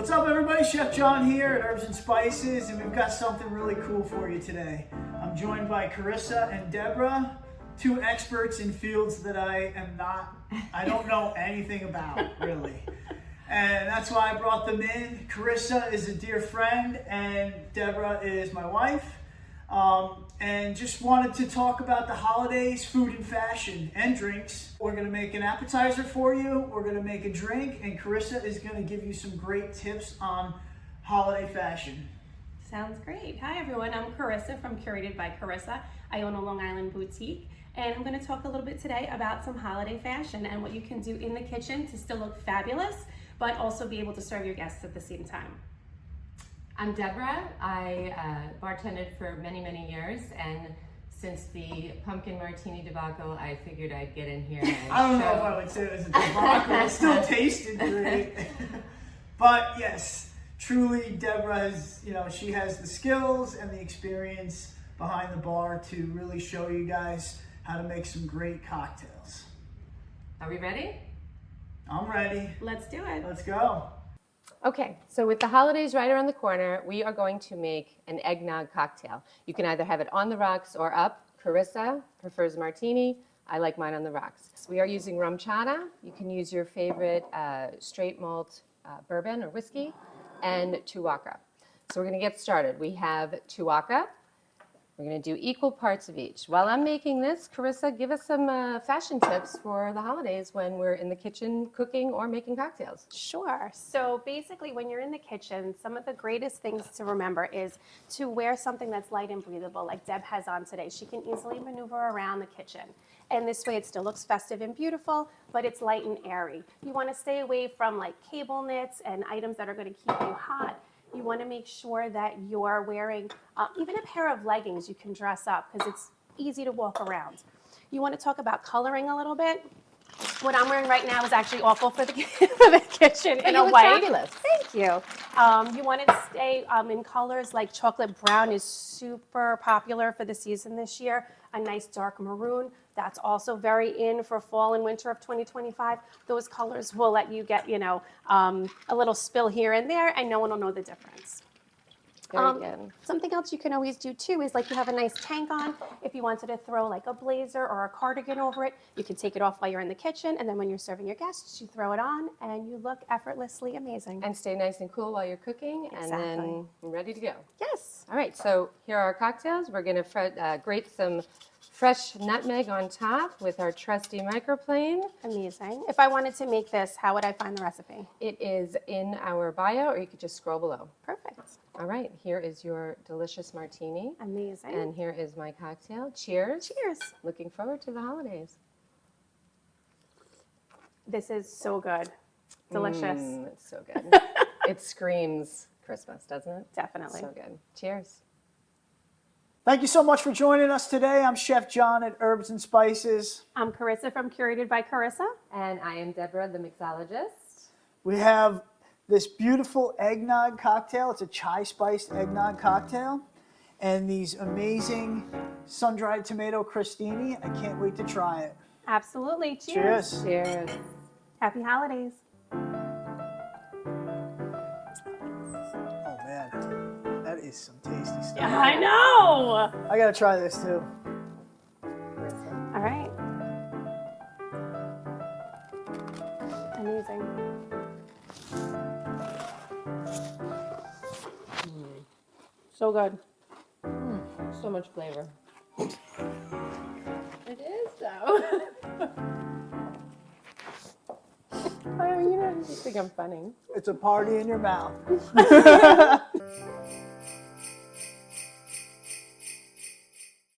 What's up, everybody? Chef John here at Herbs and Spices, and we've got something really cool for you today. I'm joined by Carissa and Debra, two experts in fields that I don't know anything about, really. And that's why I brought them in. Carissa is a dear friend, and Debra is my wife. And just wanted to talk about the holidays, food and fashion, and drinks. We're gonna make an appetizer for you, we're gonna make a drink, and Carissa is gonna give you some great tips on holiday fashion. Sounds great. Hi everyone, I'm Carissa from Curated by Carissa. I own a Long Island boutique, and I'm gonna talk a little bit today about some holiday fashion and what you can do in the kitchen to still look fabulous, but also be able to serve your guests at the same time. I'm Debra. I bartended for many years, and since the pumpkin martini debacle, I figured I'd get in here and I don't know if I would say it was a debacle. It still tasted great. But yes, truly Debra has, she has the skills and the experience behind the bar to really show you guys how to make some great cocktails. Are we ready? I'm ready. Let's do it. Let's go. Okay, so with the holidays right around the corner, we are going to make an eggnog cocktail. You can either have it on the rocks or up. Carissa prefers martini. I like mine on the rocks. So we are using Rumchata. You can use your favorite straight malt bourbon or whiskey, and Tuaca. So we're going to get started. We have Tuaca. We're going to do equal parts of each. While I'm making this, Carissa, give us some fashion tips for the holidays when we're in the kitchen cooking or making cocktails. Sure. So basically when you're in the kitchen, some of the greatest things to remember is to wear something that's light and breathable like Deb has on today. She can easily maneuver around the kitchen. And this way it still looks festive and beautiful, but it's light and airy. You want to stay away from like cable knits and items that are going to keep you hot. You want to make sure that you're wearing even a pair of leggings you can dress up because it's easy to walk around. You want to talk about coloring a little bit. What I'm wearing right now is actually awful for the, for the kitchen in a white. Fabulous. Thank you. You want to stay in colors like chocolate brown is super popular for the season this year. A nice dark maroon. That's also very in for fall and winter of 2025. Those colors will let you get, a little spill here and there, and no one will know the difference. Very good. Something else you can always do too is like you have a nice tank on. If you wanted to throw like a blazer or a cardigan over it, you can take it off while you're in the kitchen, and then when you're serving your guests, you throw it on and you look effortlessly amazing. And stay nice and cool while you're cooking, Exactly. and then ready to go. Yes. All right, so here are our cocktails. We're going to grate some fresh nutmeg on top with our trusty microplane. Amazing. If I wanted to make this, how would I find the recipe? It is in our bio, or you could just scroll below. Perfect. All right, here is your delicious martini. Amazing. And here is my cocktail. Cheers. Cheers. Looking forward to the holidays. This is so good. Delicious. It's so good. It screams Christmas, doesn't it? Definitely. So good. Cheers. Thank you so much for joining us today. I'm Chef John at Herbs and Spices. I'm Carissa from Curated by Carissa. And I am Debra, the mixologist. We have this beautiful eggnog cocktail. It's a Chai Spiced Eggnog cocktail. And these amazing sun-dried tomato crostini. I can't wait to try it. Absolutely. Cheers. Cheers. Cheers. Happy holidays. Oh man, that is some tasty stuff. I know. I gotta try this too. All right. Amazing. So good. So much flavor. It is though. Oh, you don't think I'm funny. It's a party in your mouth.